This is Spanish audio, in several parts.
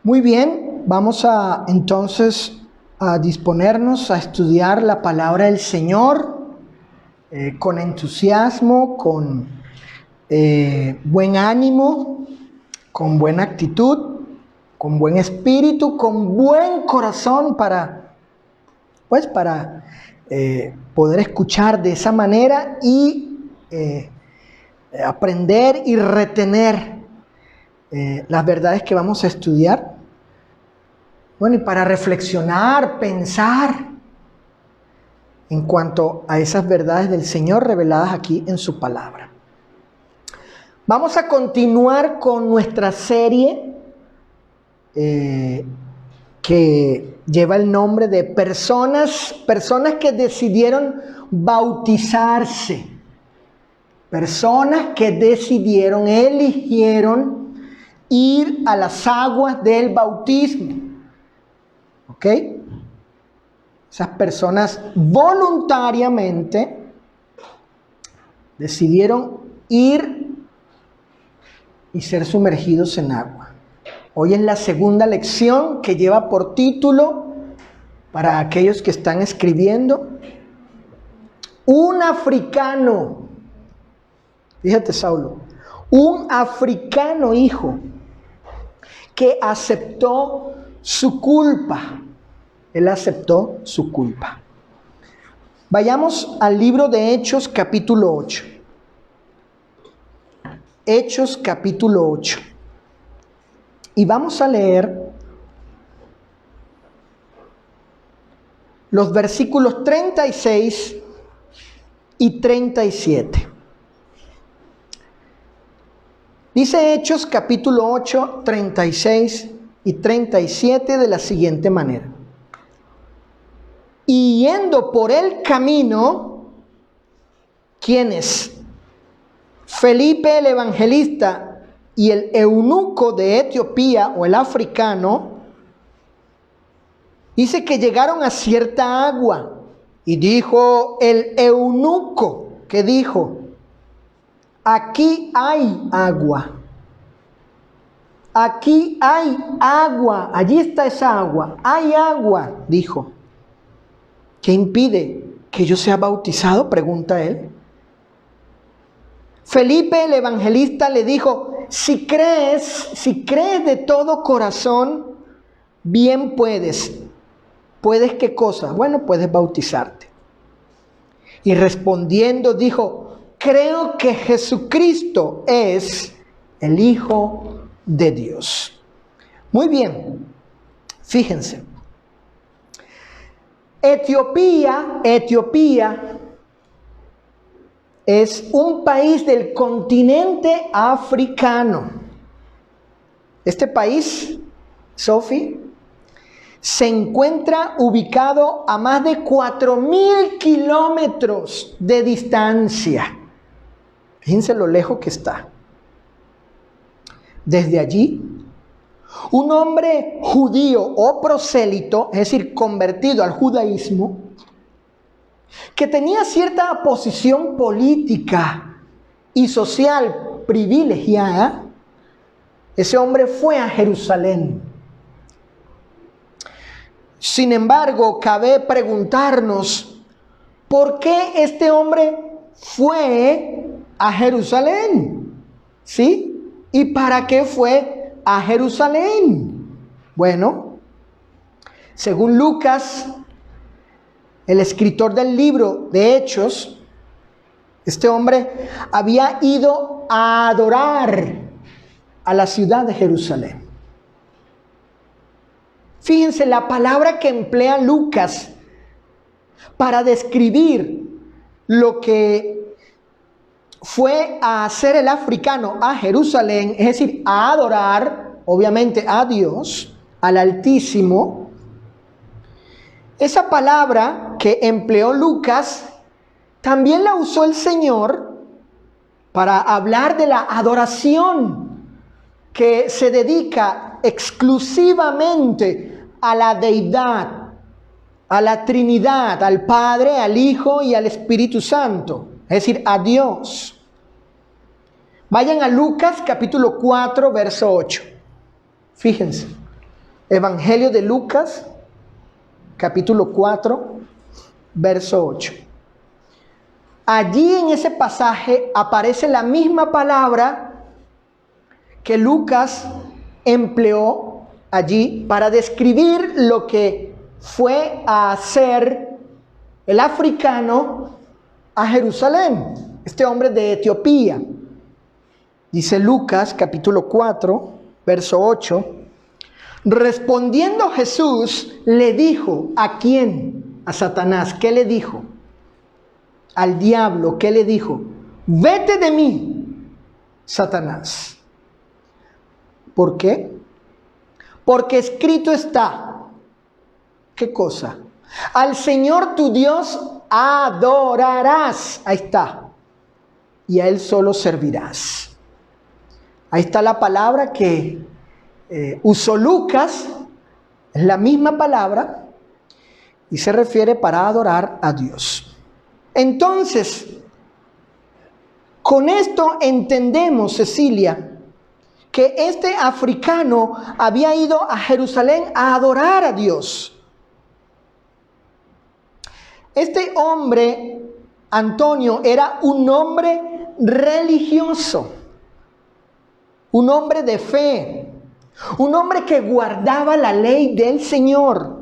Muy bien, vamos entonces a disponernos a estudiar la palabra del Señor con entusiasmo, con buen ánimo, con buena actitud, con buen espíritu, con buen corazón para poder escuchar de esa manera y aprender y retener las verdades que vamos a estudiar. Bueno, y para reflexionar, pensar en cuanto a esas verdades del Señor reveladas aquí en su palabra. Vamos a continuar con nuestra serie que lleva el nombre de personas que decidieron bautizarse. Personas que eligieron ir a las aguas del bautismo. ¿Ok? Esas personas voluntariamente decidieron ir y ser sumergidos en agua. Hoy es la segunda lección que lleva por título, para aquellos que están escribiendo, un africano. Fíjate, Saulo, un africano hijo que aceptó su culpa. Él aceptó su culpa. Vayamos al libro de Hechos capítulo 8. Hechos capítulo 8. Y vamos a leer los versículos 36 y 37. Dice Hechos capítulo 8, 36 y 37 de la siguiente manera. Y yendo por el camino, ¿quiénes? Felipe el evangelista y el eunuco de Etiopía, o el africano, dice que llegaron a cierta agua. Y dijo el eunuco, que dijo: aquí hay agua. Aquí hay agua. Allí está esa agua. Hay agua, dijo. ¿Qué impide que yo sea bautizado?, pregunta él. Felipe el evangelista le dijo: si crees de todo corazón, bien puedes. ¿Puedes qué cosa? Bueno, puedes bautizarte. Y respondiendo dijo: creo que Jesucristo es el Hijo de Dios. Muy bien, fíjense. Etiopía es un país del continente africano. Este país, Sophie, se encuentra ubicado a más de 4.000 kilómetros de distancia. Fíjense lo lejos que está. Desde allí, un hombre judío o prosélito, es decir, convertido al judaísmo, que tenía cierta posición política y social privilegiada, ese hombre fue a Jerusalén. Sin embargo, cabe preguntarnos, ¿por qué este hombre fue a Jerusalén? ¿Sí? ¿Y para qué fue a Jerusalén? Bueno, según Lucas, el escritor del libro de Hechos, este hombre había ido a adorar a la ciudad de Jerusalén. Fíjense la palabra que emplea Lucas para describir lo que fue a hacer el africano a Jerusalén, es decir, a adorar, obviamente, a Dios, al Altísimo. Esa palabra que empleó Lucas también la usó el Señor para hablar de la adoración que se dedica exclusivamente a la deidad, a la Trinidad, al Padre, al Hijo y al Espíritu Santo, es decir, a Dios. Vayan a Lucas capítulo 4, verso 8. Fíjense. Evangelio de Lucas, capítulo 4, verso 8. Allí en ese pasaje aparece la misma palabra que Lucas empleó allí para describir lo que fue a hacer el africano a Jerusalén, este hombre de Etiopía. Dice Lucas capítulo 4, verso 8. Respondiendo Jesús le dijo, ¿a quién? A Satanás. ¿Qué le dijo? Al diablo. ¿Qué le dijo? Vete de mí, Satanás. ¿Por qué? Porque escrito está. ¿Qué cosa? Al Señor tu Dios adorarás. Ahí está. Y a Él solo servirás. Ahí está la palabra que usó Lucas. Es la misma palabra y se refiere para adorar a Dios. Entonces, con esto entendemos, Cecilia, que este africano había ido a Jerusalén a adorar a Dios. Este hombre, Antonio, era un hombre religioso, un hombre de fe, un hombre que guardaba la ley del Señor,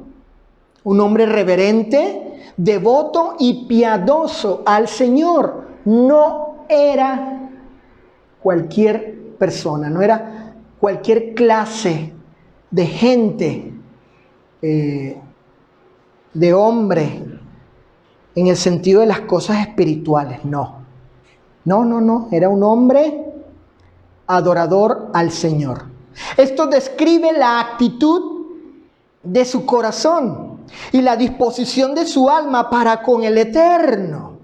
un hombre reverente, devoto y piadoso al Señor. No era cualquier persona, no era cualquier clase de gente, de hombre, en el sentido de las cosas espirituales, no. No, era un hombre adorador al Señor. Esto describe la actitud de su corazón y la disposición de su alma para con el Eterno.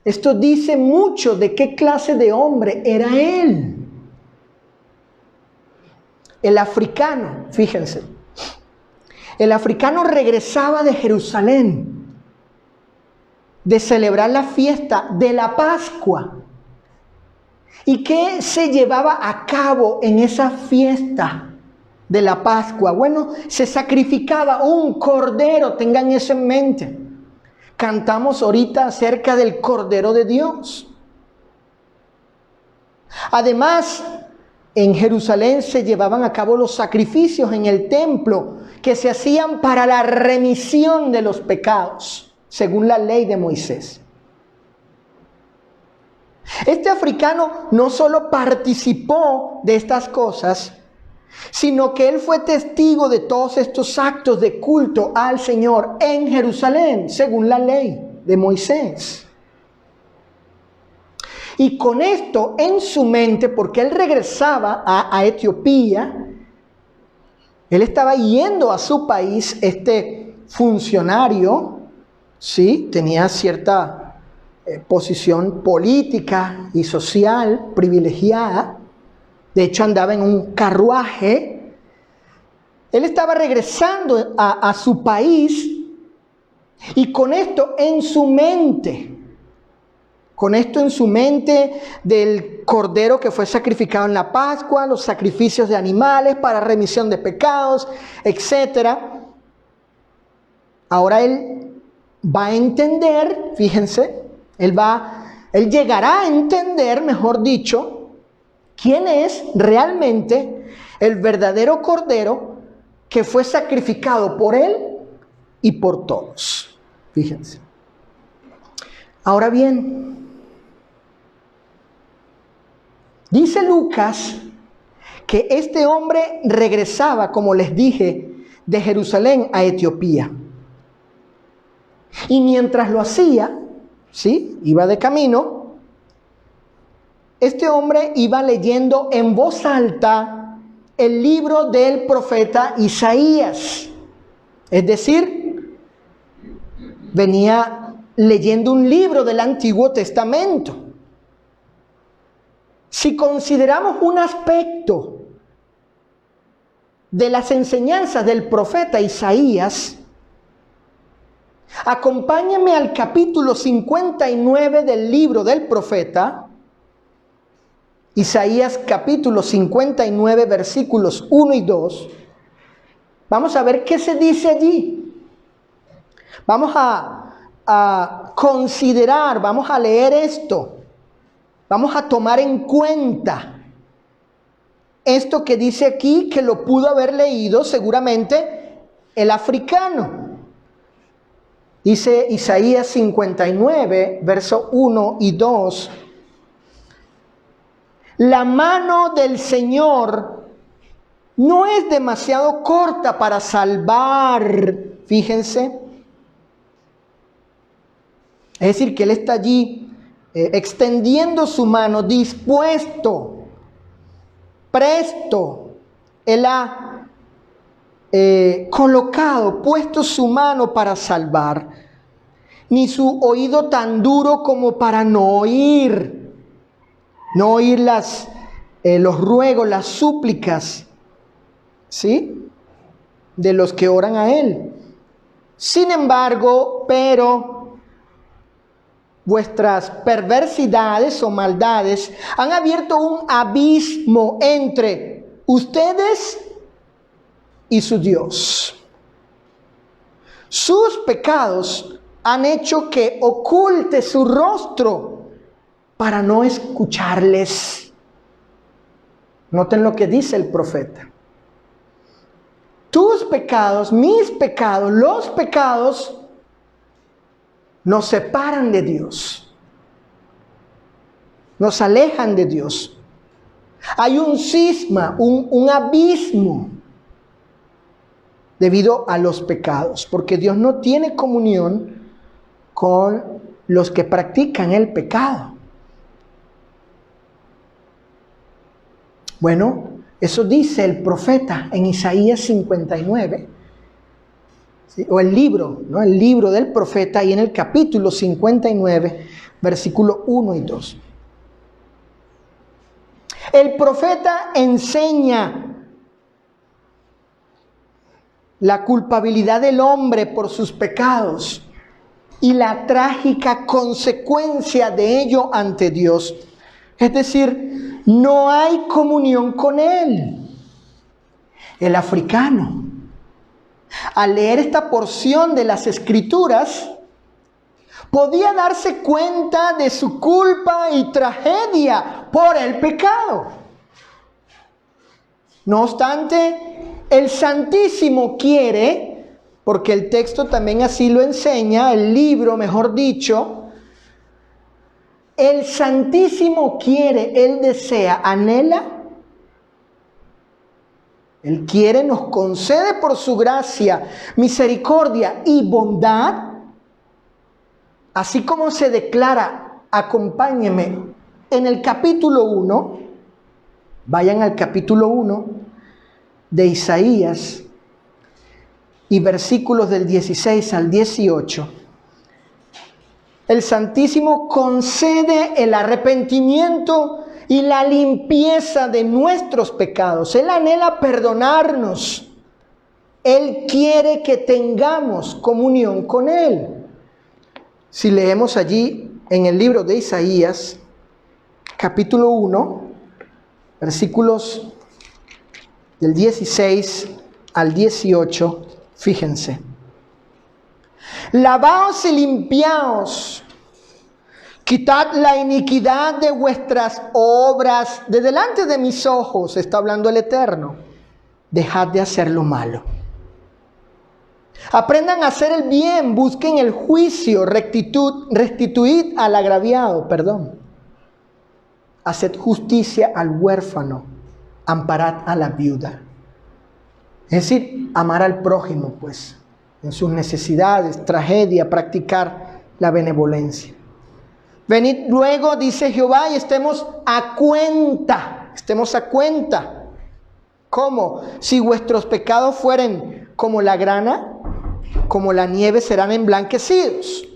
Esto dice mucho de qué clase de hombre era él. El africano, fíjense, el africano regresaba de Jerusalén, de celebrar la fiesta de la Pascua. ¿Y qué se llevaba a cabo en esa fiesta de la Pascua? Bueno, se sacrificaba un cordero, tengan eso en mente. Cantamos ahorita acerca del Cordero de Dios. Además, en Jerusalén se llevaban a cabo los sacrificios en el templo que se hacían para la remisión de los pecados, según la ley de Moisés. Este africano no solo participó de estas cosas, sino que él fue testigo de todos estos actos de culto al Señor en Jerusalén, según la ley de Moisés. Y con esto en su mente, porque él regresaba a Etiopía, él estaba yendo a su país, este funcionario, sí, tenía cierta posición política y social privilegiada. De hecho, andaba en un carruaje. Él estaba regresando a su país y con esto en su mente del cordero que fue sacrificado en la Pascua, los sacrificios de animales para remisión de pecados, etc. Ahora él va a entender, fíjense, él llegará a entender, mejor dicho, quién es realmente el verdadero cordero que fue sacrificado por él y por todos. Fíjense. Ahora bien, dice Lucas que este hombre regresaba, como les dije, de Jerusalén a Etiopía. Y mientras lo hacía, ¿sí? Iba de camino, este hombre iba leyendo en voz alta el libro del profeta Isaías. Es decir, venía leyendo un libro del Antiguo Testamento. Si consideramos un aspecto de las enseñanzas del profeta Isaías, acompáñenme al capítulo 59 del libro del profeta Isaías capítulo 59, versículos 1 y 2, vamos a ver qué se dice allí. Vamos a considerar, vamos a leer esto. Vamos a tomar en cuenta esto que dice aquí, que lo pudo haber leído seguramente el africano. Dice Isaías 59, verso 1 y 2. La mano del Señor no es demasiado corta para salvar, fíjense. Es decir, que Él está allí extendiendo su mano, dispuesto, presto. Él ha colocado, puesto su mano para salvar, ni su oído tan duro como para no oír los ruegos, las súplicas, ¿sí?, de los que oran a Él. Sin embargo, pero vuestras perversidades o maldades han abierto un abismo entre ustedes y su Dios. Sus pecados han hecho que oculte su rostro para no escucharles. Noten lo que dice el profeta. Tus pecados, mis pecados, los pecados nos separan de Dios, nos alejan de Dios. Hay un cisma, un abismo debido a los pecados, porque Dios no tiene comunión con los que practican el pecado. Bueno, eso dice el profeta en Isaías 59. ¿Sí? O el libro, ¿no? El libro del profeta, y en el capítulo 59, versículo 1 y 2. El profeta enseña la culpabilidad del hombre por sus pecados y la trágica consecuencia de ello ante Dios. Es decir, no hay comunión con Él. El africano, al leer esta porción de las Escrituras, podía darse cuenta de su culpa y tragedia por el pecado. No obstante, el Santísimo quiere, porque el texto también así lo enseña, el libro, mejor dicho, el Santísimo quiere, Él desea, anhela, Él quiere, nos concede por su gracia, misericordia y bondad, así como se declara, acompáñeme, en el capítulo 1, vayan al capítulo 1 de Isaías y versículos del 16 al 18. El Santísimo concede el arrepentimiento y la limpieza de nuestros pecados. Él anhela perdonarnos. Él quiere que tengamos comunión con Él. Si leemos allí en el libro de Isaías, capítulo 1, versículos del 16 al 18, fíjense. Lavaos y limpiaos, quitad la iniquidad de vuestras obras de delante de mis ojos, está hablando el Eterno. Dejad de hacer lo malo. Aprendan a hacer el bien, busquen el juicio, restituid al agraviado, haced justicia al huérfano, amparad a la viuda. Es decir, amar al prójimo, pues, en sus necesidades, tragedia, practicar la benevolencia. Venid luego, dice Jehová, y estemos a cuenta. ¿Cómo? Si vuestros pecados fueren como la grana, como la nieve serán emblanquecidos.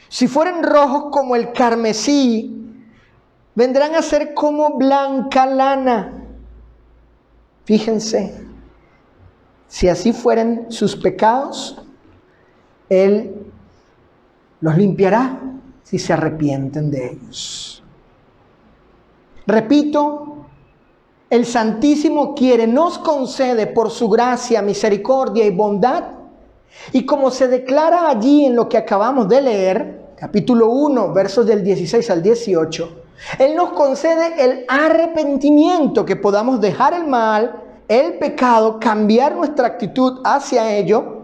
Si fueren rojos como el carmesí, vendrán a ser como blanca lana. Fíjense, si así fueren sus pecados, Él los limpiará si se arrepienten de ellos. Repito, el Santísimo quiere, nos concede por su gracia, misericordia y bondad, y como se declara allí en lo que acabamos de leer, capítulo 1, versos del 16 al 18, Él nos concede el arrepentimiento, que podamos dejar el mal, el pecado, cambiar nuestra actitud hacia ello,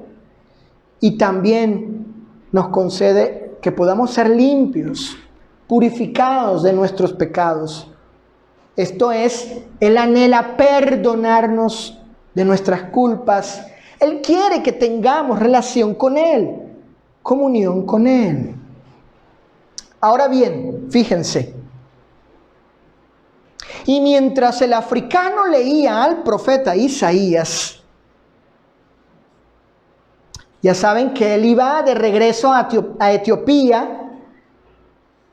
y también nos concede que podamos ser limpios, purificados de nuestros pecados. Esto es, Él anhela perdonarnos de nuestras culpas. Él quiere que tengamos relación con Él, comunión con Él. Ahora bien, fíjense. Y mientras el africano leía al profeta Isaías, ya saben que él iba de regreso a Etiopía,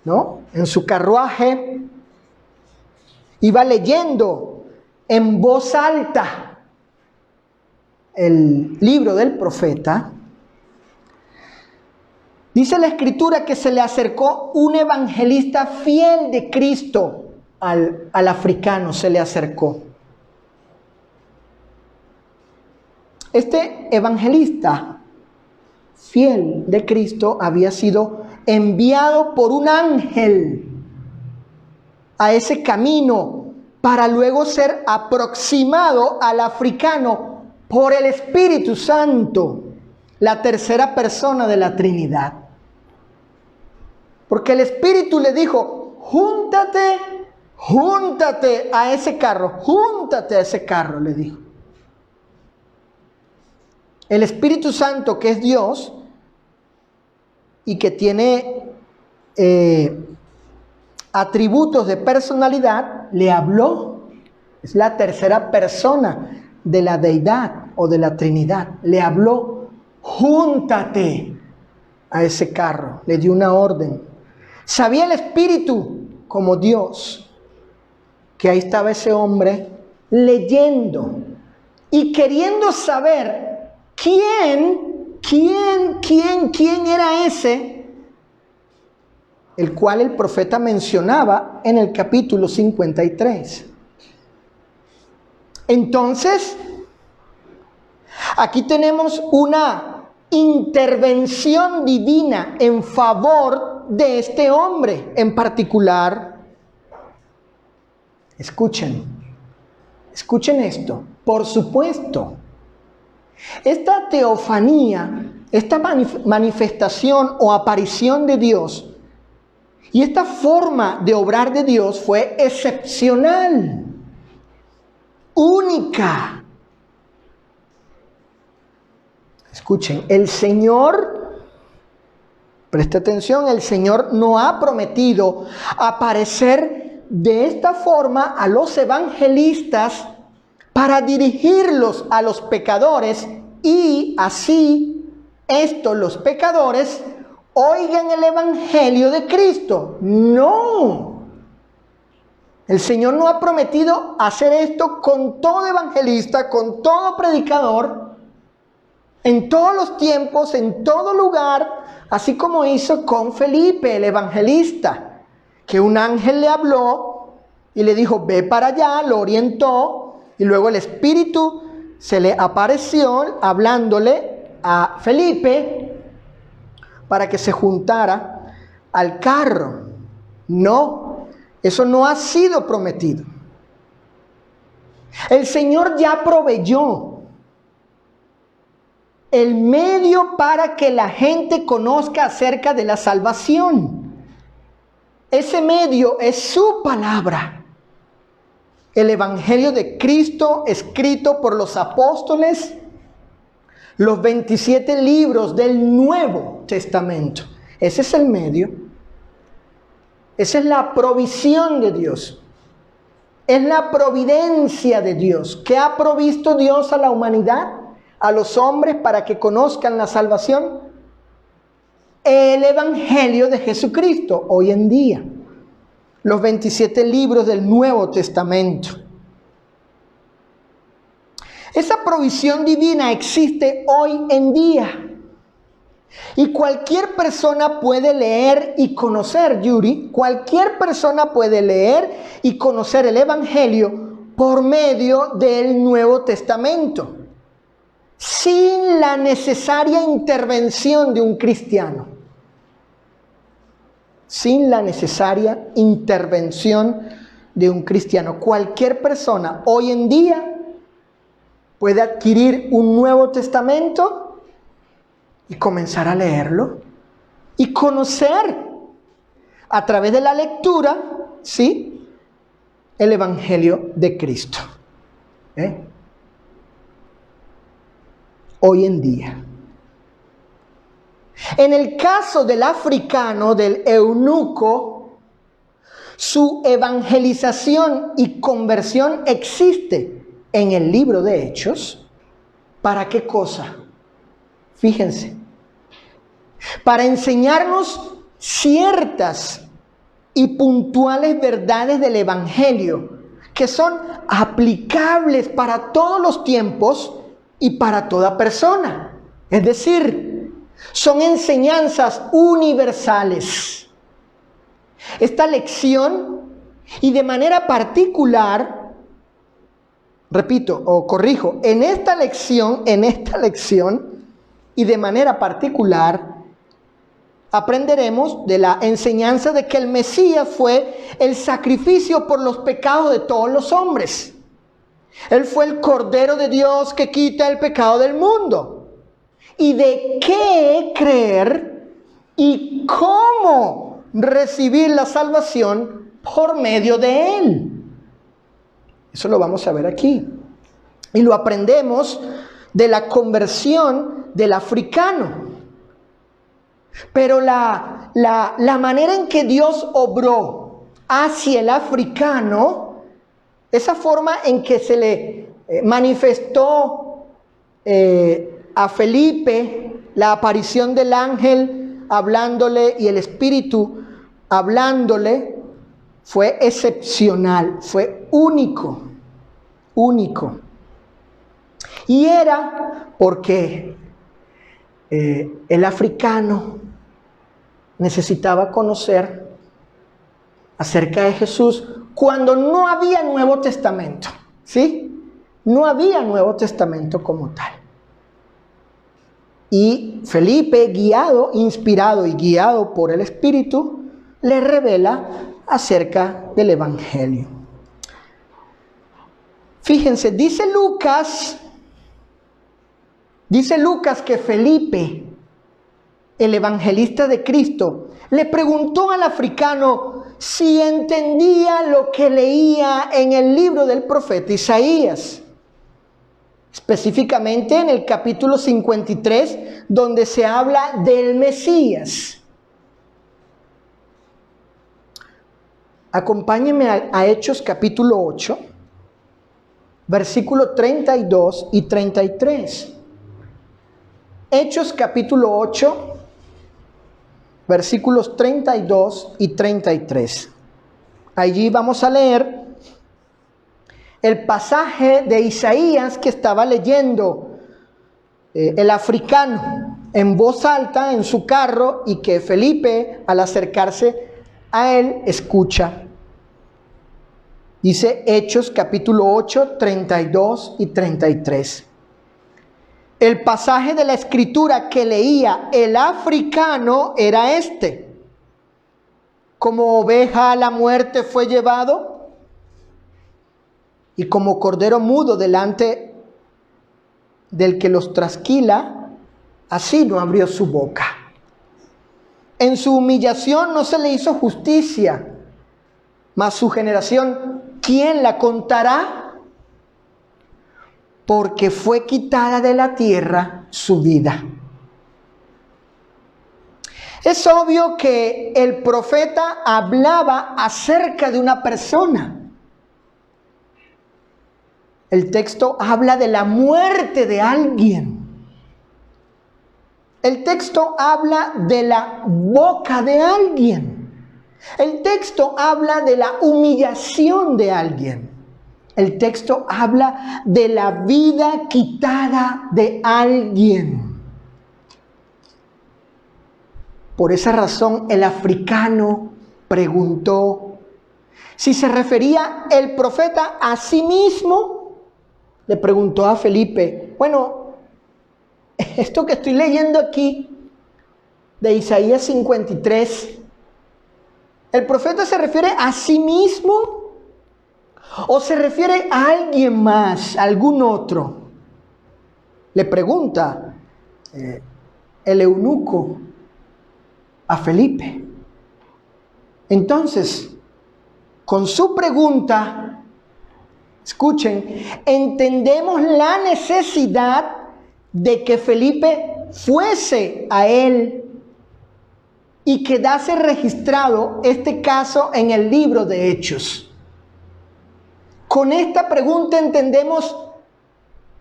¿no? En su carruaje, iba leyendo en voz alta el libro del profeta. Dice la Escritura que se le acercó un evangelista fiel de Cristo al africano, se le acercó. Este evangelista fiel de Cristo había sido enviado por un ángel a ese camino para luego ser aproximado al africano por el Espíritu Santo, la tercera persona de la Trinidad. Porque el Espíritu le dijo: júntate a ese carro, le dijo. El Espíritu Santo, que es Dios y que tiene atributos de personalidad, le habló. Es la tercera persona de la deidad o de la Trinidad. Le habló: júntate a ese carro. Le dio una orden. Sabía el Espíritu, como Dios, que ahí estaba ese hombre leyendo y queriendo saber quién era ese, el cual el profeta mencionaba en el capítulo 53. Entonces, aquí tenemos una intervención divina en favor de este hombre en particular. Escuchen esto. Por supuesto, esta teofanía, esta manifestación o aparición de Dios y esta forma de obrar de Dios fue excepcional, única. Escuchen, el Señor, presta atención, el Señor no ha prometido aparecer de esta forma a los evangelistas para dirigirlos a los pecadores y así los pecadores oigan el evangelio de Cristo. No. El Señor no ha prometido hacer esto con todo evangelista, con todo predicador, en todos los tiempos, en todo lugar, así como hizo con Felipe, el evangelista, que un ángel le habló y le dijo: ve para allá, lo orientó, y luego el Espíritu se le apareció hablándole a Felipe para que se juntara al carro. No, eso no ha sido prometido. El Señor ya proveyó el medio para que la gente conozca acerca de la salvación. Ese medio es su palabra, el Evangelio de Cristo escrito por los apóstoles, los 27 libros del Nuevo Testamento. Ese es el medio. Esa es la provisión de Dios. Es la providencia de Dios. ¿Qué ha provisto Dios a la humanidad, a los hombres, para que conozcan la salvación? El Evangelio de Jesucristo hoy en día. Los 27 libros del Nuevo Testamento. Esa provisión divina existe hoy en día. Y cualquier persona puede leer y conocer, Yuri, cualquier persona puede leer y conocer el Evangelio por medio del Nuevo Testamento, sin la necesaria intervención de un cristiano. Sin la necesaria intervención de un cristiano. Cualquier persona hoy en día puede adquirir un Nuevo Testamento y comenzar a leerlo y conocer a través de la lectura, ¿sí?, el Evangelio de Cristo. Hoy en día. En el caso del africano, del eunuco, su evangelización y conversión existe en el libro de Hechos. ¿Para qué cosa? Fíjense. Para enseñarnos ciertas y puntuales verdades del Evangelio que son aplicables para todos los tiempos y para toda persona. Es decir, son enseñanzas universales. Esta lección, y de manera particular, repito o corrijo, en esta lección y de manera particular, aprenderemos de la enseñanza de que el Mesías fue el sacrificio por los pecados de todos los hombres. Él fue el Cordero de Dios que quita el pecado del mundo. Y de qué creer y cómo recibir la salvación por medio de Él. Eso lo vamos a ver aquí. Y lo aprendemos de la conversión del africano. Pero la manera en que Dios obró hacia el africano, esa forma en que se le manifestó a Felipe la aparición del ángel hablándole y el Espíritu hablándole, fue excepcional, fue único. Y era porque el africano necesitaba conocer acerca de Jesús cuando no había Nuevo Testamento, ¿sí? No había Nuevo Testamento como tal. Y Felipe, inspirado y guiado por el Espíritu, le revela acerca del Evangelio. Fíjense, dice Lucas que Felipe, el evangelista de Cristo, le preguntó al africano si entendía lo que leía en el libro del profeta Isaías. Específicamente en el capítulo 53, donde se habla del Mesías. Acompáñenme a Hechos capítulo 8, versículos 32 y 33. Hechos capítulo 8, versículos 32 y 33. Allí vamos a leer el pasaje de Isaías que estaba leyendo el africano en voz alta en su carro y que Felipe, al acercarse a él, escucha. Dice Hechos capítulo 8, 32 y 33. El pasaje de la escritura que leía el africano era este: como oveja a la muerte fue llevado, y como cordero mudo delante del que los trasquila, así no abrió su boca. En su humillación no se le hizo justicia, mas su generación, ¿quién la contará? Porque fue quitada de la tierra su vida. Es obvio que el profeta hablaba acerca de una persona. El texto habla de la muerte de alguien. El texto habla de la boca de alguien. El texto habla de la humillación de alguien. El texto habla de la vida quitada de alguien. Por esa razón el africano preguntó si se refería el profeta a sí mismo. Le preguntó a Felipe, bueno, esto que estoy leyendo aquí de Isaías 53, ¿el profeta se refiere a sí mismo o se refiere a alguien más, a algún otro? Le pregunta el eunuco a Felipe. Entonces, con su pregunta, escuchen, entendemos la necesidad de que Felipe fuese a él y quedase registrado este caso en el libro de Hechos. Con esta pregunta entendemos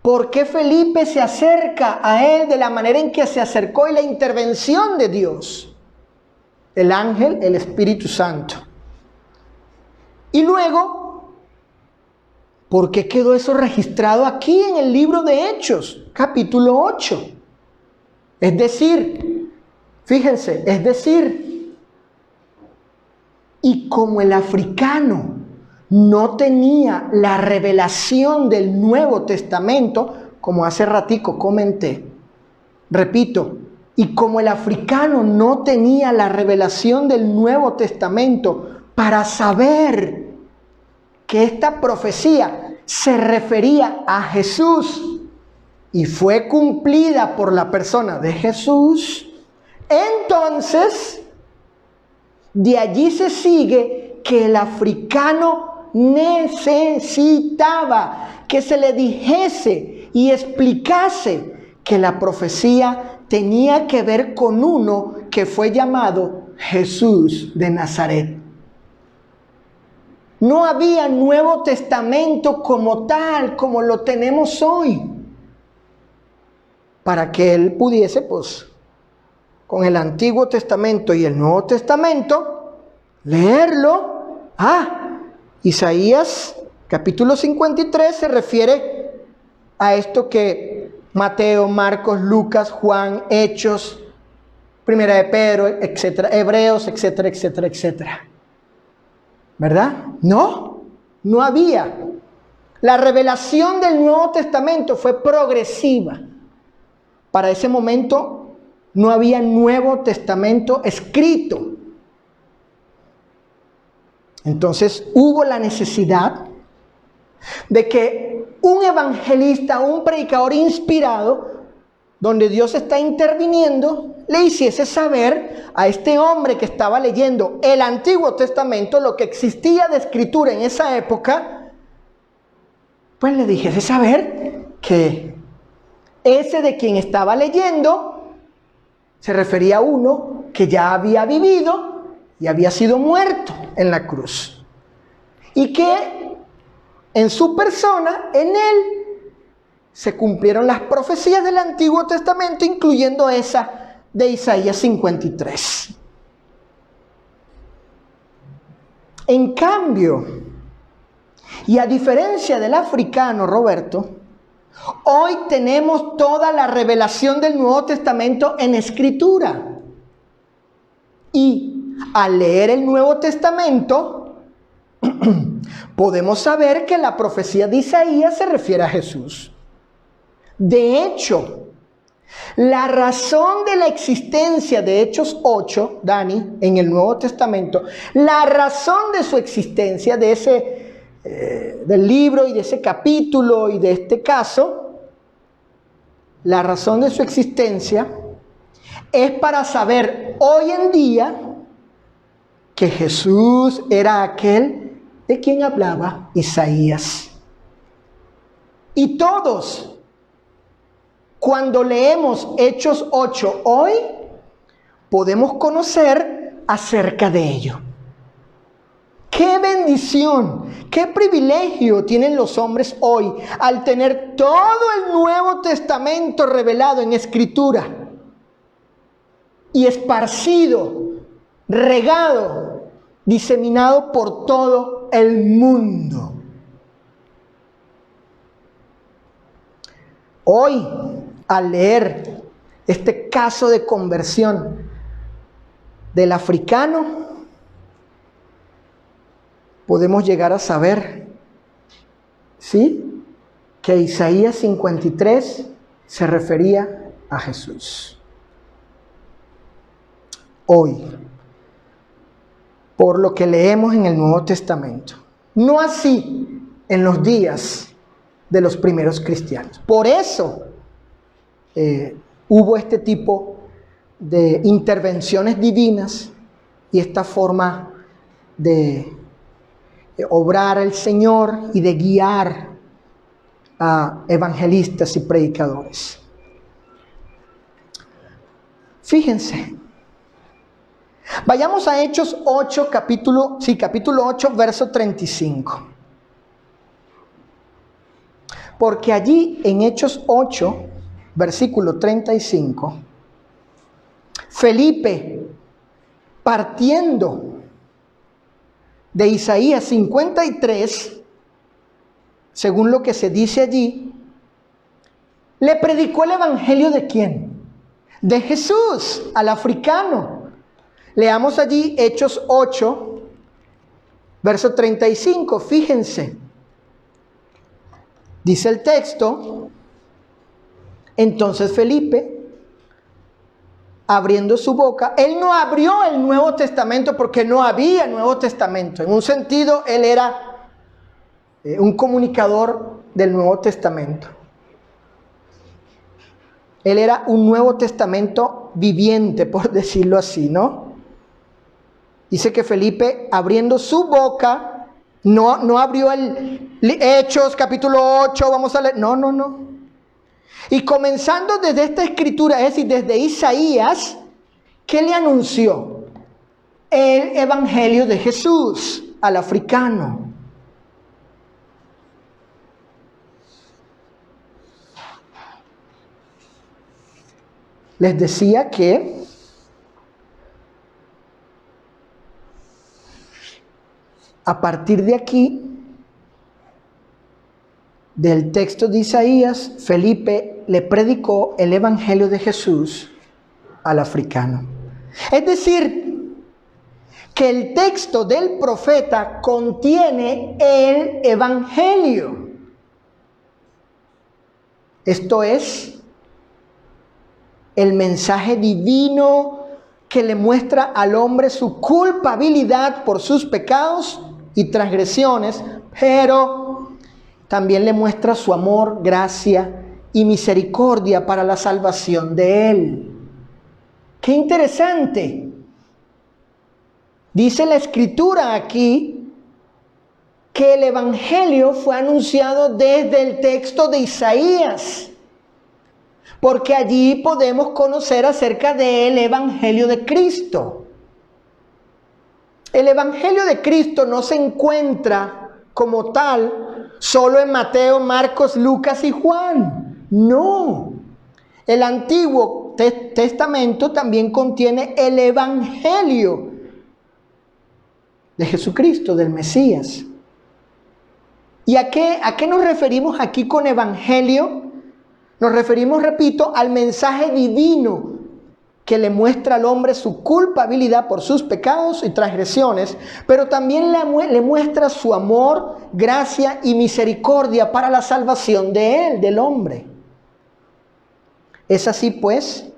por qué Felipe se acerca a él de la manera en que se acercó y la intervención de Dios, el ángel, el Espíritu Santo. Y luego, ¿por qué quedó eso registrado aquí en el libro de Hechos, capítulo 8? Es decir, fíjense, y como el africano no tenía la revelación del Nuevo Testamento, como hace ratico comenté, repito, y como el africano no tenía la revelación del Nuevo Testamento para saber que esta profecía se refería a Jesús y fue cumplida por la persona de Jesús, entonces de allí se sigue que el africano necesitaba que se le dijese y explicase que la profecía tenía que ver con uno que fue llamado Jesús de Nazaret. No había Nuevo Testamento como tal, como lo tenemos hoy, para que él pudiese, pues, con el Antiguo Testamento y el Nuevo Testamento, leerlo. Isaías capítulo 53 se refiere a esto que Mateo, Marcos, Lucas, Juan, Hechos, Primera de Pedro, etcétera, Hebreos, etcétera, etcétera, etcétera. ¿Verdad? No había. La revelación del Nuevo Testamento fue progresiva. Para ese momento no había Nuevo Testamento escrito. Entonces hubo la necesidad de que un evangelista, un predicador inspirado, donde Dios está interviniendo, le hiciese saber a este hombre que estaba leyendo el Antiguo Testamento, lo que existía de escritura en esa época, pues le dijese saber que ese de quien estaba leyendo se refería a uno que ya había vivido y había sido muerto en la cruz. Y que en su persona, en él, se cumplieron las profecías del Antiguo Testamento, incluyendo esa de Isaías 53. En cambio, y a diferencia del africano, Roberto, hoy tenemos toda la revelación del Nuevo Testamento en escritura. Y al leer el Nuevo Testamento, podemos saber que la profecía de Isaías se refiere a Jesús. De hecho, la razón de la existencia de Hechos 8, Dani, en el Nuevo Testamento, la razón de su existencia, de del libro y de ese capítulo y de este caso, la razón de su existencia es para saber hoy en día que Jesús era aquel de quien hablaba Isaías. Y todos, cuando leemos Hechos 8 hoy, podemos conocer acerca de ello. ¡Qué bendición! ¡Qué privilegio tienen los hombres hoy al tener todo el Nuevo Testamento revelado en Escritura y esparcido, regado, diseminado por todo el mundo! Hoy, al leer este caso de conversión del africano, podemos llegar a saber, ¿sí?, que Isaías 53 se refería a Jesús. Hoy, por lo que leemos en el Nuevo Testamento, no así en los días de los primeros cristianos. Por eso hubo este tipo de intervenciones divinas y esta forma de obrar el Señor y de guiar a evangelistas y predicadores. Fíjense, vayamos a Hechos 8, capítulo 8, verso 35. Porque allí en Hechos 8, versículo 35, Felipe, partiendo de Isaías 53, según lo que se dice allí, le predicó el evangelio ¿de quién? De Jesús, al africano. Leamos allí Hechos 8, verso 35, fíjense. Dice el texto: entonces Felipe, abriendo su boca, él no abrió el Nuevo Testamento porque no había Nuevo Testamento. En un sentido, él era un comunicador del Nuevo Testamento. Él era un Nuevo Testamento viviente, por decirlo así, ¿no? Dice que Felipe, abriendo su boca, no abrió el Hechos capítulo 8, vamos a leer. No. Y comenzando desde esta escritura, es decir, desde Isaías, ¿qué le anunció? El evangelio de Jesús al africano. Les decía que a partir de aquí, del texto de Isaías, Felipe le predicó el evangelio de Jesús al africano. Es decir, que el texto del profeta contiene el evangelio. Esto es el mensaje divino que le muestra al hombre su culpabilidad por sus pecados y transgresiones, pero también le muestra su amor, gracia y misericordia para la salvación de él. ¡Qué interesante! Dice la Escritura aquí que el evangelio fue anunciado desde el texto de Isaías, porque allí podemos conocer acerca del evangelio de Cristo. El evangelio de Cristo no se encuentra como tal solo en Mateo, Marcos, Lucas y Juan. No. El Antiguo Testamento también contiene el evangelio de Jesucristo, del Mesías. ¿Y a qué nos referimos aquí con evangelio? Nos referimos, repito, al mensaje divino que le muestra al hombre su culpabilidad por sus pecados y transgresiones, pero también le muestra su amor, gracia y misericordia para la salvación de él, del hombre. Es así pues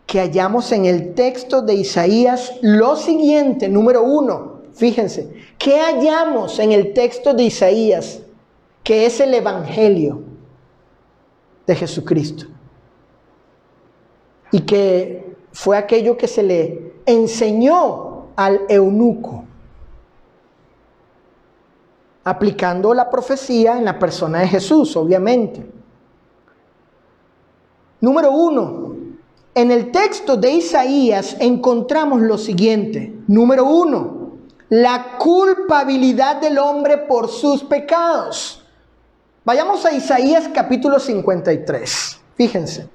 que hallamos en el texto de Isaías lo siguiente, número 1, fíjense, ¿qué hallamos en el texto de Isaías? Que es el evangelio de Jesucristo. Y que fue aquello que se le enseñó al eunuco, aplicando la profecía en la persona de Jesús, obviamente. Número 1, en el texto de Isaías encontramos lo siguiente. Número 1, la culpabilidad del hombre por sus pecados. Vayamos a Isaías capítulo 53. Fíjense.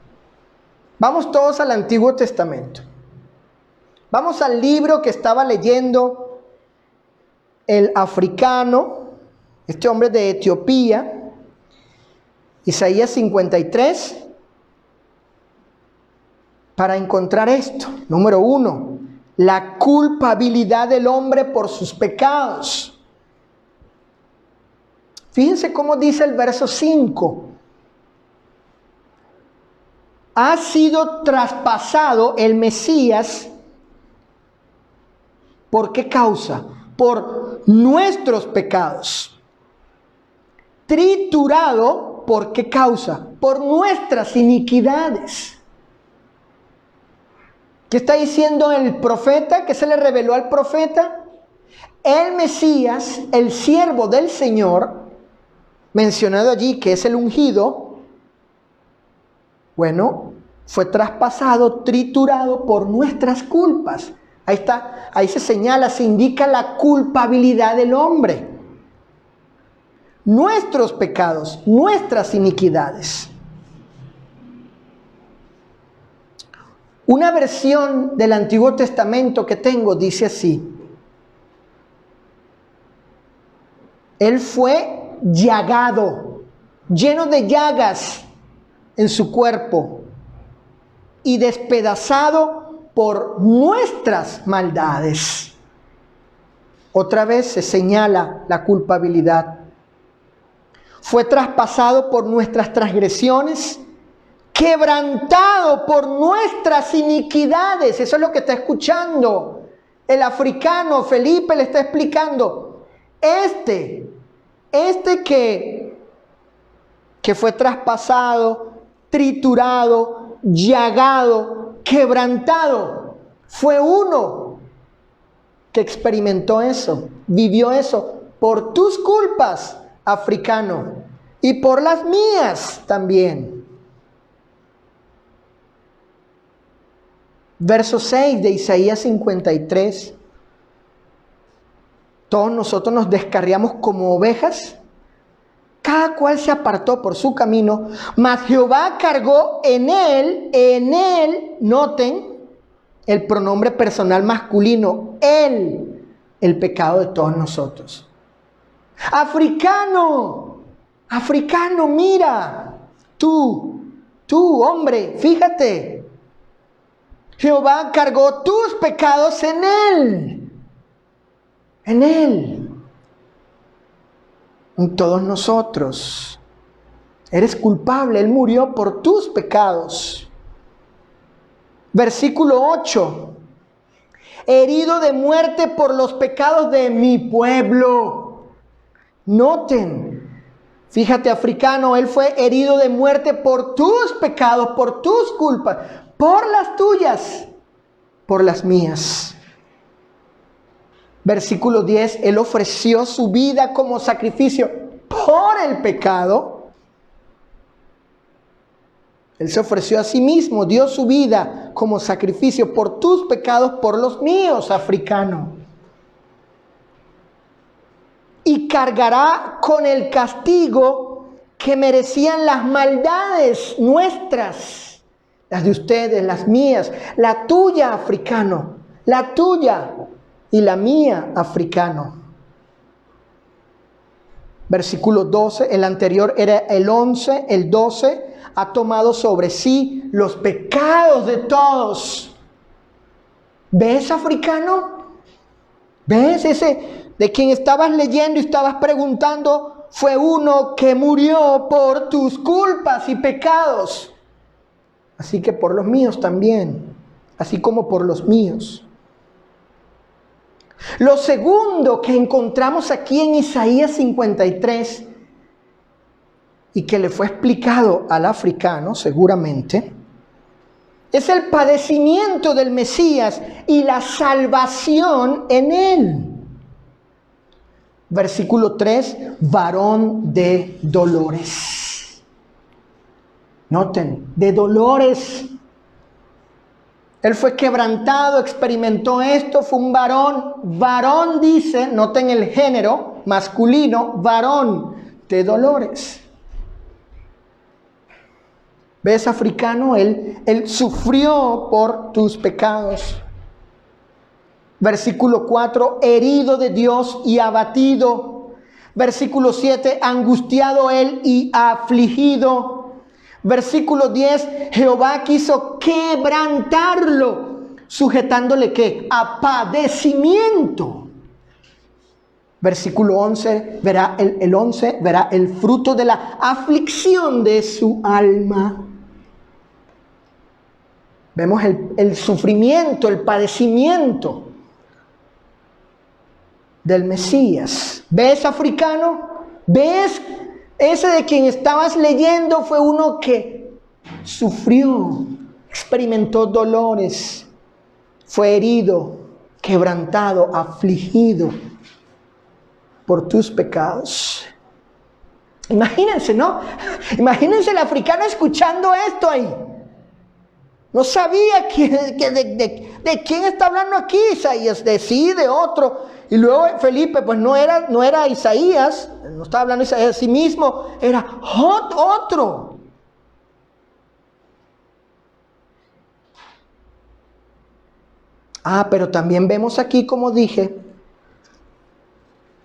Vamos todos al Antiguo Testamento. Vamos al libro que estaba leyendo el africano, este hombre de Etiopía, Isaías 53, para encontrar esto. Número 1, la culpabilidad del hombre por sus pecados. Fíjense cómo dice el verso 5. Ha sido traspasado el Mesías. ¿Por qué causa? Por nuestros pecados. Triturado, ¿por qué causa? Por nuestras iniquidades. ¿Qué está diciendo el profeta? ¿Qué se le reveló al profeta? El Mesías, el siervo del Señor, mencionado allí que es el ungido, bueno, fue traspasado, triturado por nuestras culpas. Ahí está, ahí se señala, se indica la culpabilidad del hombre. Nuestros pecados, nuestras iniquidades. Una versión del Antiguo Testamento que tengo dice así: Él fue llagado, lleno de llagas en su cuerpo y despedazado por nuestras maldades. Otra vez se señala la culpabilidad. Fue traspasado por nuestras transgresiones, quebrantado por nuestras iniquidades. Eso es lo que está escuchando el africano. Felipe le está explicando. Este que fue traspasado, triturado, llagado, quebrantado, fue uno que experimentó eso, vivió eso, por tus culpas, africano, y por las mías también. Verso 6 de Isaías 53. Todos nosotros nos descarriamos como ovejas, cada cual se apartó por su camino, mas Jehová cargó en él, noten el pronombre personal masculino, él, el pecado de todos nosotros. Africano, mira, tú, hombre, fíjate, Jehová cargó tus pecados en él, en todos nosotros. Eres culpable, él murió por tus pecados. Versículo 8. Herido de muerte por los pecados de mi pueblo. Noten, fíjate, africano, él fue herido de muerte por tus pecados, por tus culpas, por las tuyas, por las mías. Versículo 10, él ofreció su vida como sacrificio por el pecado. Él se ofreció a sí mismo, dio su vida como sacrificio por tus pecados, por los míos, africano. Y cargará con el castigo que merecían las maldades nuestras, las de ustedes, las mías, la tuya, africano, la tuya y la mía, africano. Versículo 12, el anterior era el 11, el 12, ha tomado sobre sí los pecados de todos. ¿Ves, africano? ¿Ves? Ese de quien estabas leyendo y estabas preguntando fue uno que murió por tus culpas y pecados. Así que por los míos también, así como por los míos. Lo segundo que encontramos aquí en Isaías 53 y que le fue explicado al africano seguramente, es el padecimiento del Mesías y la salvación en él. Versículo 3, varón de dolores. Noten, de dolores. Él fue quebrantado, experimentó esto, fue un varón. Varón dice, noten el género masculino, varón de dolores. ¿Ves, africano? Él sufrió por tus pecados. Versículo 4, herido de Dios y abatido. Versículo 7, angustiado él y afligido. Versículo 10, Jehová quiso quebrantarlo, sujetándole ¿qué? A padecimiento. Versículo 11, verá el 11, verá el fruto de la aflicción de su alma. Vemos el sufrimiento, el padecimiento del Mesías. ¿Ves, africano? ¿Ves? Ese de quien estabas leyendo fue uno que sufrió, experimentó dolores, fue herido, quebrantado, afligido por tus pecados. Imagínense, ¿no? Imagínense el africano escuchando esto ahí. No sabía de quién está hablando aquí Isaías, de sí, de otro. Y luego Felipe, pues no era Isaías, no estaba hablando Isaías de sí mismo, era otro. Pero también vemos aquí, como dije,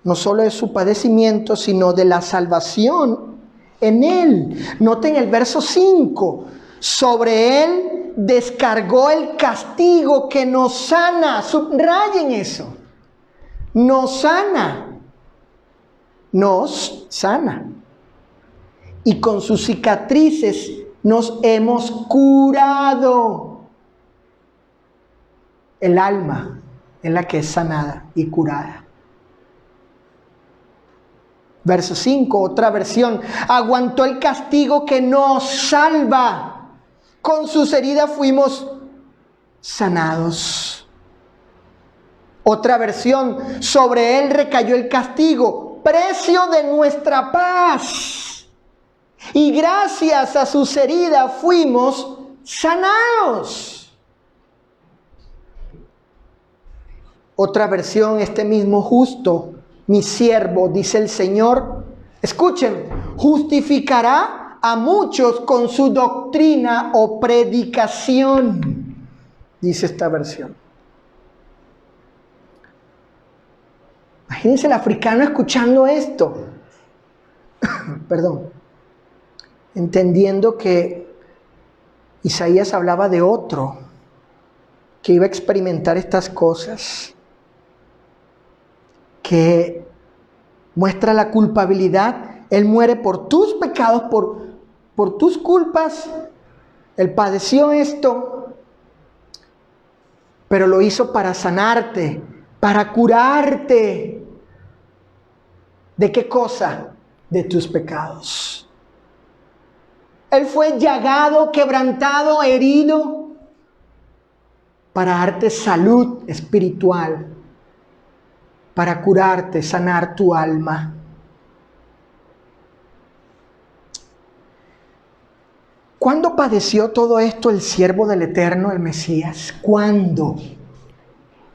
no solo de su padecimiento, sino de la salvación en él. Noten el verso 5, sobre él descargó el castigo que nos sana. Subrayen eso. Nos sana. Nos sana. Y con sus cicatrices nos hemos curado. El alma es la que es sanada y curada. Verso 5, otra versión. Aguantó el castigo que nos salva. Con sus heridas fuimos sanados. Otra versión. Sobre él recayó el castigo, precio de nuestra paz. Y gracias a sus heridas fuimos sanados. Otra versión, este mismo justo, mi siervo, dice el Señor, escuchen, justificará a muchos con su doctrina o predicación, dice esta versión. Imagínense el africano escuchando esto, perdón, entendiendo que Isaías hablaba de otro que iba a experimentar estas cosas, que muestra la culpabilidad. Él muere por tus pecados, por tus culpas. Él padeció esto, pero lo hizo para sanarte, para curarte. ¿De qué cosa? De tus pecados. Él fue llagado, quebrantado, herido, para darte salud espiritual, para curarte, sanar tu alma. ¿Cuándo padeció todo esto el siervo del Eterno, el Mesías? ¿Cuándo?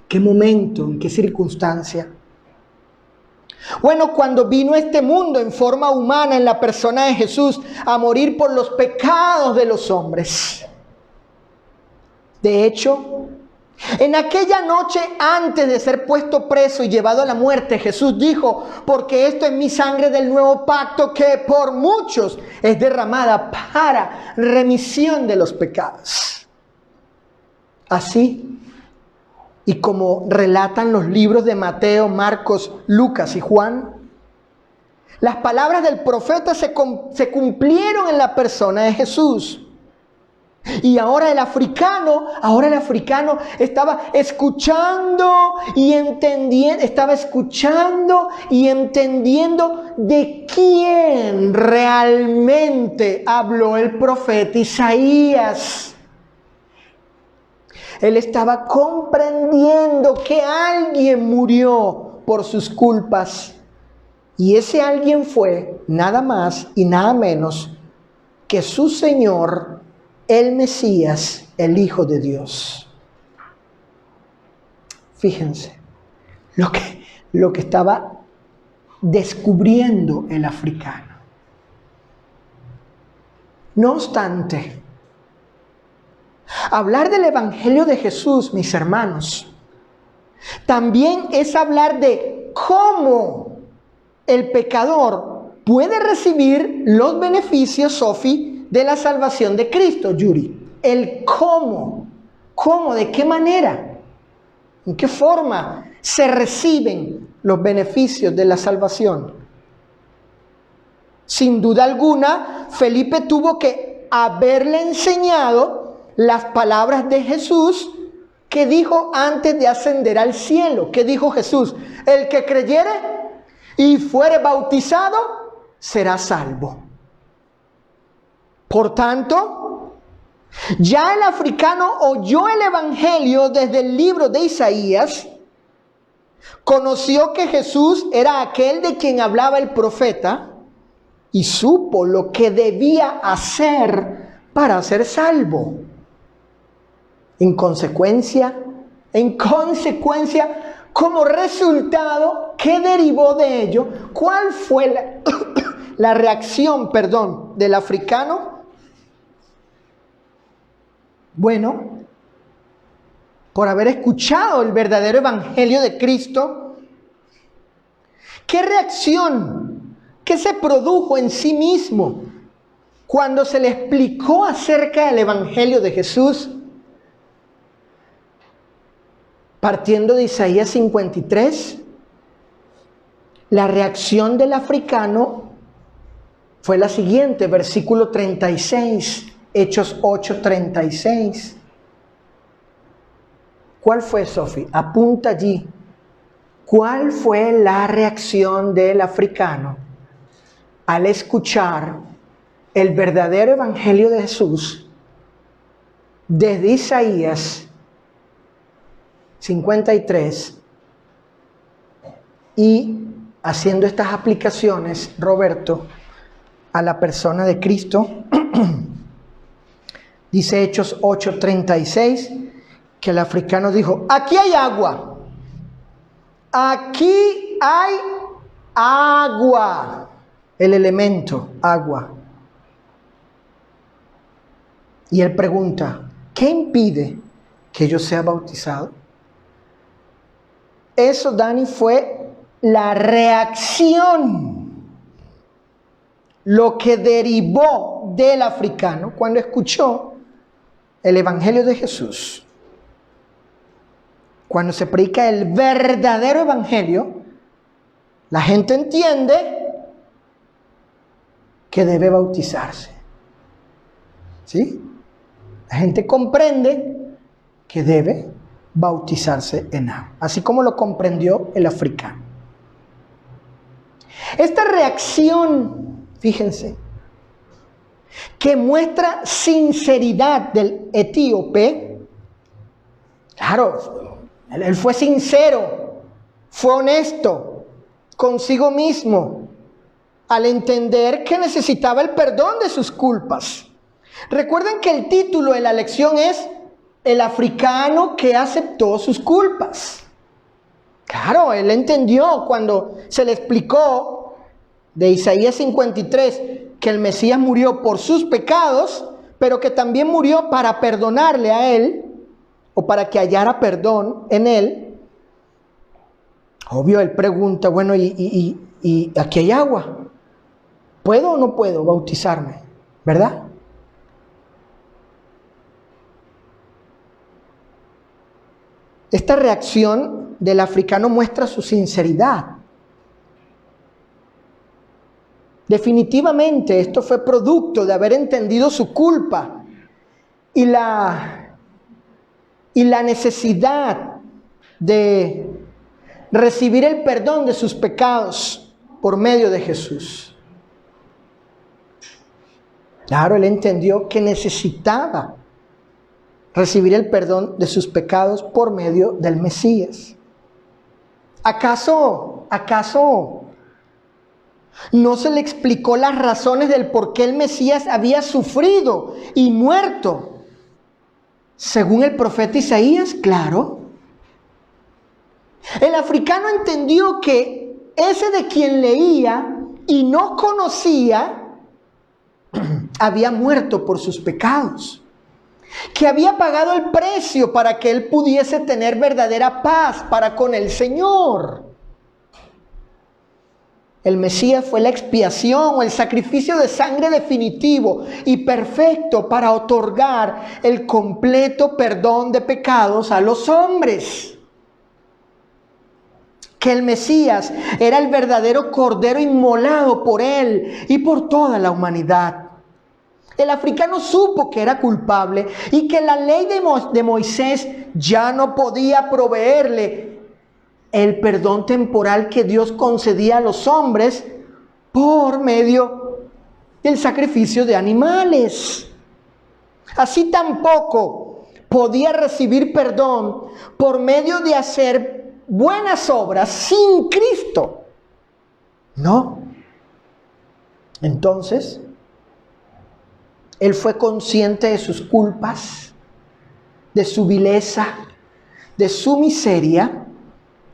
¿Qué momento? ¿En qué circunstancia? Bueno, cuando vino a este mundo en forma humana, en la persona de Jesús, a morir por los pecados de los hombres. De hecho, en aquella noche antes de ser puesto preso y llevado a la muerte, Jesús dijo, porque esto es mi sangre del nuevo pacto que por muchos es derramada para remisión de los pecados. Así, y como relatan los libros de Mateo, Marcos, Lucas y Juan, las palabras del profeta se cumplieron en la persona de Jesús. Y ahora el africano estaba escuchando y entendiendo de quién realmente habló el profeta Isaías. Él estaba comprendiendo que alguien murió por sus culpas. Y ese alguien fue nada más y nada menos que su Señor, el Mesías, el Hijo de Dios. Fíjense lo que estaba descubriendo el africano. No obstante, hablar del Evangelio de Jesús, mis hermanos, también es hablar de cómo el pecador puede recibir los beneficios, Sofi, de la salvación de Cristo, Yuri. El cómo ¿Cómo? ¿De qué manera? ¿En qué forma se reciben los beneficios de la salvación? Sin duda alguna, Felipe tuvo que haberle enseñado las palabras de Jesús que dijo antes de ascender al cielo. ¿Qué dijo Jesús? El que creyere y fuere bautizado será salvo. Por tanto, ya el africano oyó el evangelio desde el libro de Isaías, conoció que Jesús era aquel de quien hablaba el profeta y supo lo que debía hacer para ser salvo. En consecuencia, como resultado, ¿qué derivó de ello? ¿Cuál fue la reacción, del africano? Bueno, por haber escuchado el verdadero evangelio de Cristo, ¿qué reacción? ¿Qué se produjo en sí mismo cuando se le explicó acerca del evangelio de Jesús? Partiendo de Isaías 53, la reacción del africano fue la siguiente, versículo 36, Hechos 8:36. ¿Cuál fue, Sofi? Apunta allí. ¿Cuál fue la reacción del africano al escuchar el verdadero evangelio de Jesús desde Isaías 53 y haciendo estas aplicaciones, Roberto, a la persona de Cristo? Dice Hechos 8:36 que el africano dijo: aquí hay agua, aquí hay agua, el elemento agua. Y él pregunta: ¿qué impide que yo sea bautizado? Eso, Dani, fue la reacción, lo que derivó del africano cuando escuchó el evangelio de Jesús. Cuando se predica el verdadero evangelio, la gente entiende que debe bautizarse. ¿Sí? La gente comprende que debe bautizarse en agua, así como lo comprendió el africano. Esta reacción, fíjense, que muestra sinceridad del etíope. Claro, él fue sincero, fue honesto consigo mismo al entender que necesitaba el perdón de sus culpas. Recuerden que el título de la lección es El africano que aceptó sus culpas. Claro, él entendió cuando se le explicó de Isaías 53 que el Mesías murió por sus pecados, pero que también murió para perdonarle a él, o para que hallara perdón en él. Obvio, él pregunta: bueno, ¿y aquí hay agua? ¿Puedo o no puedo bautizarme? ¿Verdad? Esta reacción del africano muestra su sinceridad. Definitivamente esto fue producto de haber entendido su culpa y la necesidad de recibir el perdón de sus pecados por medio de Jesús. Claro, él entendió que necesitaba recibir el perdón de sus pecados por medio del Mesías. ¿Acaso no se le explicó las razones del por qué el Mesías había sufrido y muerto según el profeta Isaías? Claro. El africano entendió que ese de quien leía y no conocía había muerto por sus pecados, que había pagado el precio para que él pudiese tener verdadera paz para con el Señor. El Mesías fue la expiación o el sacrificio de sangre definitivo y perfecto para otorgar el completo perdón de pecados a los hombres. Que el Mesías era el verdadero cordero inmolado por él y por toda la humanidad. El africano supo que era culpable y que la ley de Moisés ya no podía proveerle el perdón temporal que Dios concedía a los hombres por medio del sacrificio de animales. Así tampoco podía recibir perdón por medio de hacer buenas obras sin Cristo. No. Entonces, él fue consciente de sus culpas, de su vileza, de su miseria,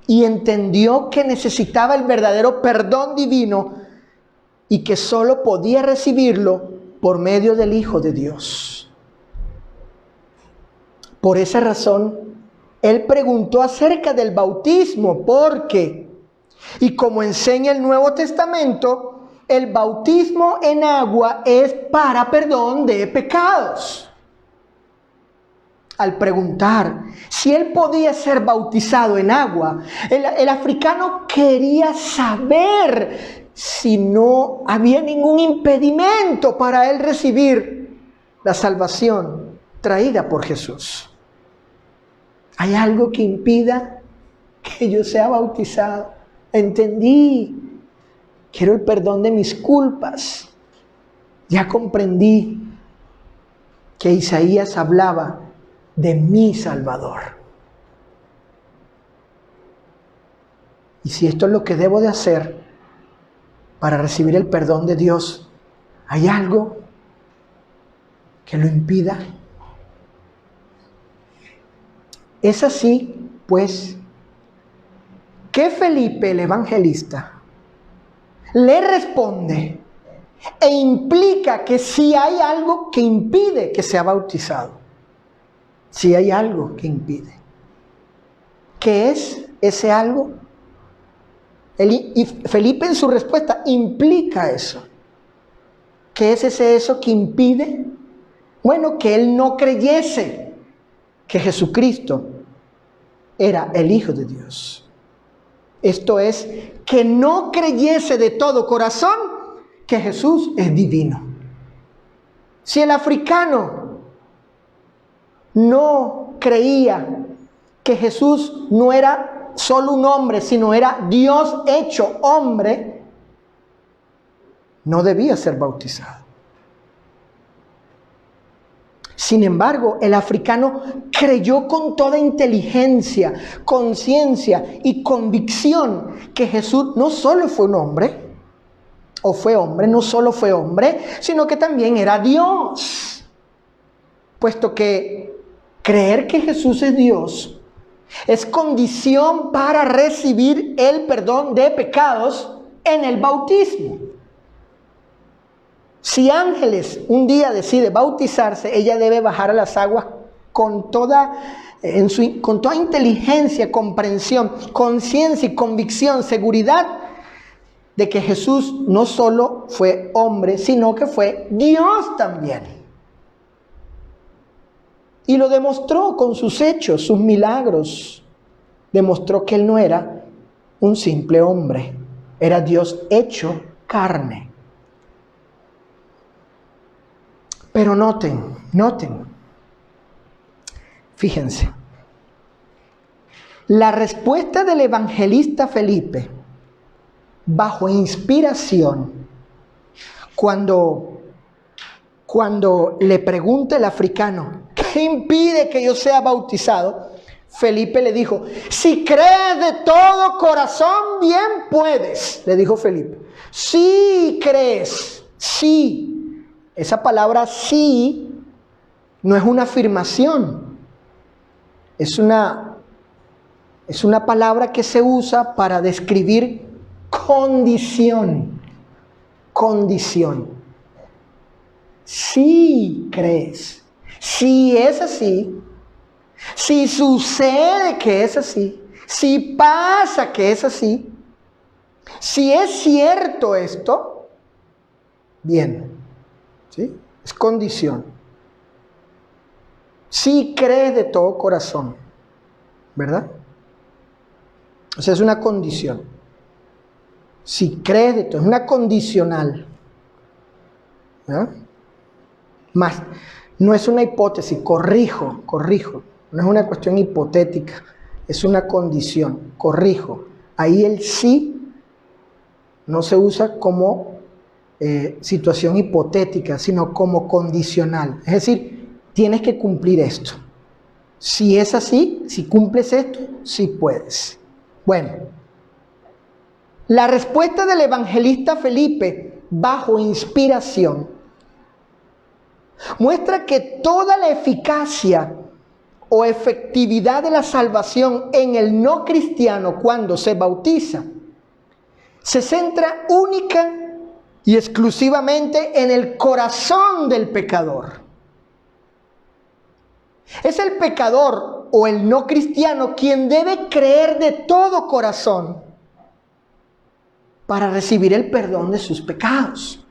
y entendió que necesitaba el verdadero perdón divino y que solo podía recibirlo por medio del Hijo de Dios. Por esa razón, él preguntó acerca del bautismo, porque, y como enseña el Nuevo Testamento, el bautismo en agua es para perdón de pecados. Al preguntar si él podía ser bautizado en agua, el africano quería saber si no había ningún impedimento para él recibir la salvación traída por Jesús. ¿Hay algo que impida que yo sea bautizado? Entendí. Quiero el perdón de mis culpas. Ya comprendí que Isaías hablaba de mi Salvador. Y si esto es lo que debo de hacer para recibir el perdón de Dios, ¿hay algo que lo impida? Es así, pues, que Felipe el evangelista le responde e implica que sí hay algo que impide que sea bautizado. Sí hay algo que impide. ¿Qué es ese algo? Y Felipe en su respuesta implica eso. ¿Qué es eso que impide? Bueno, que él no creyese que Jesucristo era el Hijo de Dios. Esto es, que no creyese de todo corazón que Jesús es divino. Si el africano no creía que Jesús no era solo un hombre, sino era Dios hecho hombre, no debía ser bautizado. Sin embargo, el africano creyó con toda inteligencia, conciencia y convicción que Jesús no solo fue un hombre, o fue hombre, no solo fue hombre, sino que también era Dios. Puesto que creer que Jesús es Dios es condición para recibir el perdón de pecados en el bautismo. Si Ángeles un día decide bautizarse, ella debe bajar a las aguas con toda inteligencia, comprensión, conciencia y convicción, seguridad de que Jesús no solo fue hombre, sino que fue Dios también. Y lo demostró con sus hechos, sus milagros. Demostró que Él no era un simple hombre, era Dios hecho carne. Pero noten, fíjense, la respuesta del evangelista Felipe, bajo inspiración, cuando le pregunta el africano, ¿qué impide que yo sea bautizado? Felipe le dijo, si crees de todo corazón, bien puedes, le dijo Felipe. Si crees, sí. Esa palabra sí no es una afirmación, es una palabra que se usa para describir condición. Si crees, si es así, si sucede que es así, si pasa que es así, Si es cierto esto, bien, ¿sí? Es condición. Si crees de todo corazón, ¿verdad? O sea, es una condición. Si crees de todo, es una condicional. ¿Verdad? Más, no es una hipótesis, corrijo. No es una cuestión hipotética, es una condición, corrijo. Ahí el sí no se usa como situación hipotética, sino como condicional. Es decir, tienes que cumplir esto. Si es así, si cumples esto, sí puedes. Bueno, la respuesta del evangelista Felipe, bajo inspiración, muestra que toda la eficacia o efectividad de la salvación en el no cristiano cuando se bautiza se centra única y exclusivamente en el corazón del pecador. Es el pecador o el no cristiano quien debe creer de todo corazón para recibir el perdón de sus pecados.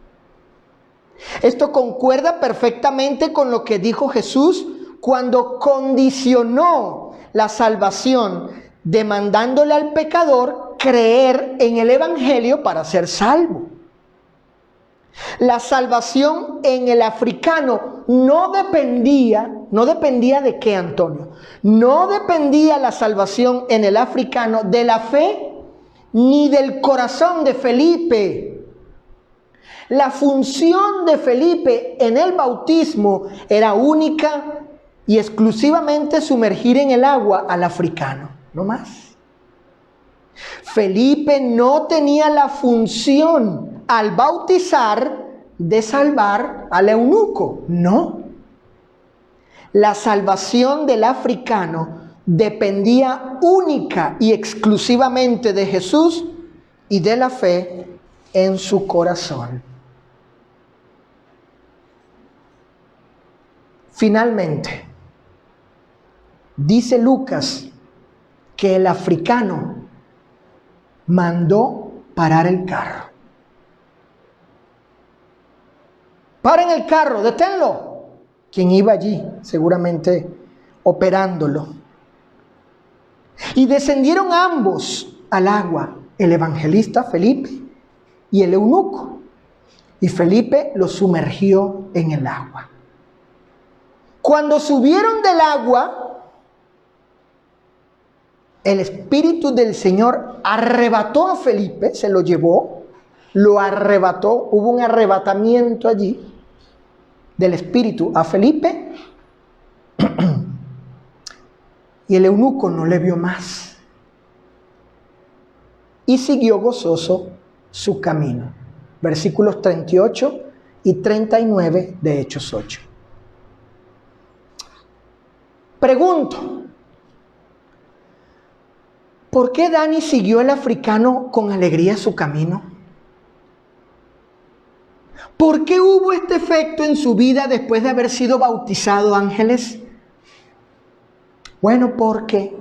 Esto concuerda perfectamente con lo que dijo Jesús cuando condicionó la salvación, demandándole al pecador creer en el Evangelio para ser salvo. La salvación en el africano no dependía de qué, Antonio. No dependía la salvación en el africano de la fe ni del corazón de Felipe. La función de Felipe en el bautismo era única y exclusivamente sumergir en el agua al africano, no más. Felipe no tenía la función al bautizar de salvar al eunuco, no. La salvación del africano dependía única y exclusivamente de Jesús y de la fe en su corazón. Finalmente, dice Lucas que el africano mandó parar el carro. Paren el carro, deténlo. Quien iba allí, seguramente operándolo. Y descendieron ambos al agua, el evangelista Felipe y el eunuco. Y Felipe lo sumergió en el agua. Cuando subieron del agua, el Espíritu del Señor arrebató a Felipe, se lo llevó, lo arrebató, hubo un arrebatamiento allí del Espíritu a Felipe y el eunuco no le vio más y siguió gozoso su camino. Versículos 38 y 39 de Hechos 8. Pregunto, ¿por qué Dani siguió el africano con alegría su camino? ¿Por qué hubo este efecto en su vida después de haber sido bautizado, Ángeles? Bueno, porque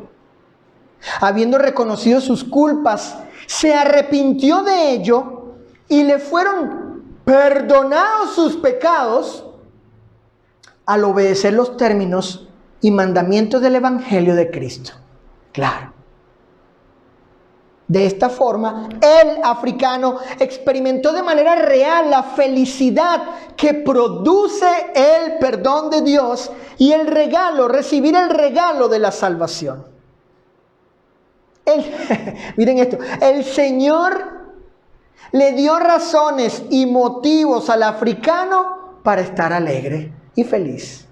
habiendo reconocido sus culpas, se arrepintió de ello y le fueron perdonados sus pecados al obedecer los términos y mandamientos del Evangelio de Cristo. Claro. De esta forma, el africano experimentó de manera real la felicidad que produce el perdón de Dios y el regalo, recibir el regalo de la salvación. Miren esto, el Señor le dio razones y motivos al africano para estar alegre y feliz,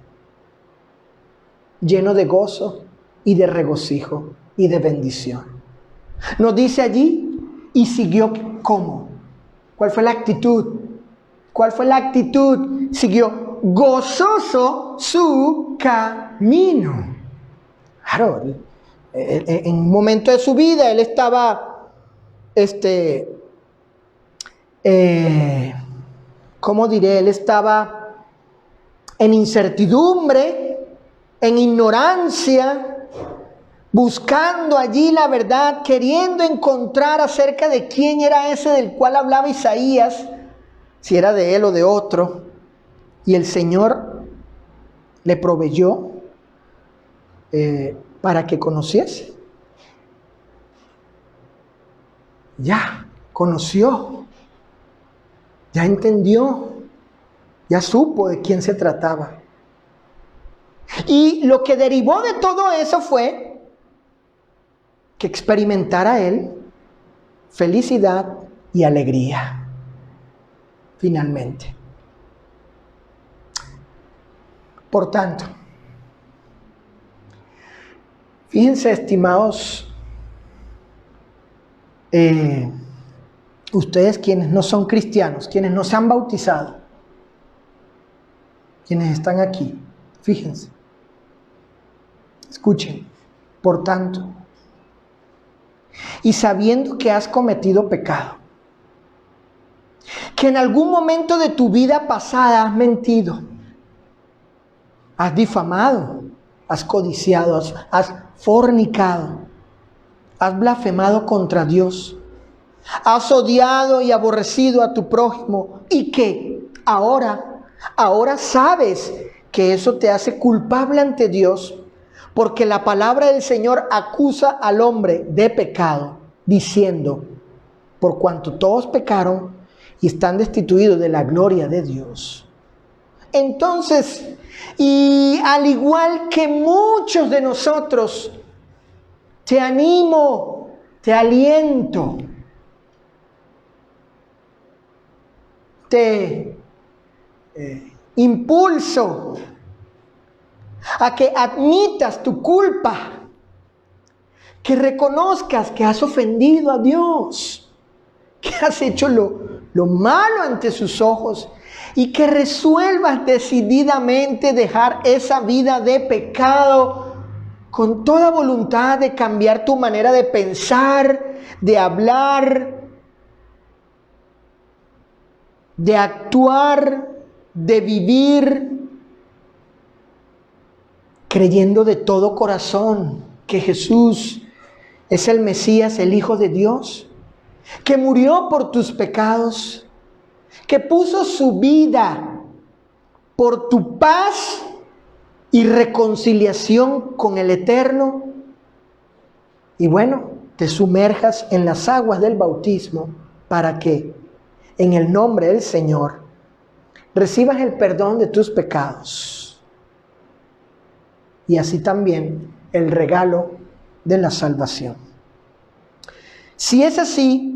lleno de gozo y de regocijo y de bendición. Nos dice allí, y siguió ¿cómo? ¿Cuál fue la actitud? ¿Cuál fue la actitud? Siguió gozoso su camino. Claro, en un momento de su vida él estaba, ¿cómo diré? Él estaba en incertidumbre, en ignorancia, buscando allí la verdad, queriendo encontrar acerca de quién era ese del cual hablaba Isaías, si era de él o de otro. Y el Señor le proveyó para que conociese. Ya conoció, ya entendió, ya supo de quién se trataba. Y lo que derivó de todo eso fue que experimentara él felicidad y alegría, finalmente. Por tanto, fíjense, estimados, ustedes quienes no son cristianos, quienes no se han bautizado, quienes están aquí, fíjense, escuchen, por tanto, y sabiendo que has cometido pecado, que en algún momento de tu vida pasada has mentido, has difamado, has codiciado, has fornicado, has blasfemado contra Dios, has odiado y aborrecido a tu prójimo, y que ahora sabes que eso te hace culpable ante Dios, porque la palabra del Señor acusa al hombre de pecado, diciendo: por cuanto todos pecaron y están destituidos de la gloria de Dios. Entonces, y al igual que muchos de nosotros, te animo, te aliento, te impulso a que admitas tu culpa, que reconozcas que has ofendido a Dios, que has hecho lo malo ante sus ojos, y que resuelvas decididamente dejar esa vida de pecado con toda voluntad de cambiar tu manera de pensar, de hablar, de actuar, de vivir, creyendo de todo corazón que Jesús es el Mesías, el Hijo de Dios, que murió por tus pecados, que puso su vida por tu paz y reconciliación con el Eterno. Y bueno, te sumerjas en las aguas del bautismo para que en el nombre del Señor recibas el perdón de tus pecados y así también el regalo de la salvación. Si es así,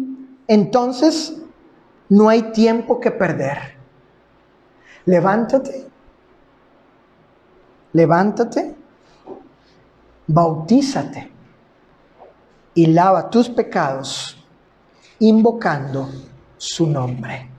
entonces no hay tiempo que perder. Levántate, bautízate y lava tus pecados invocando su nombre.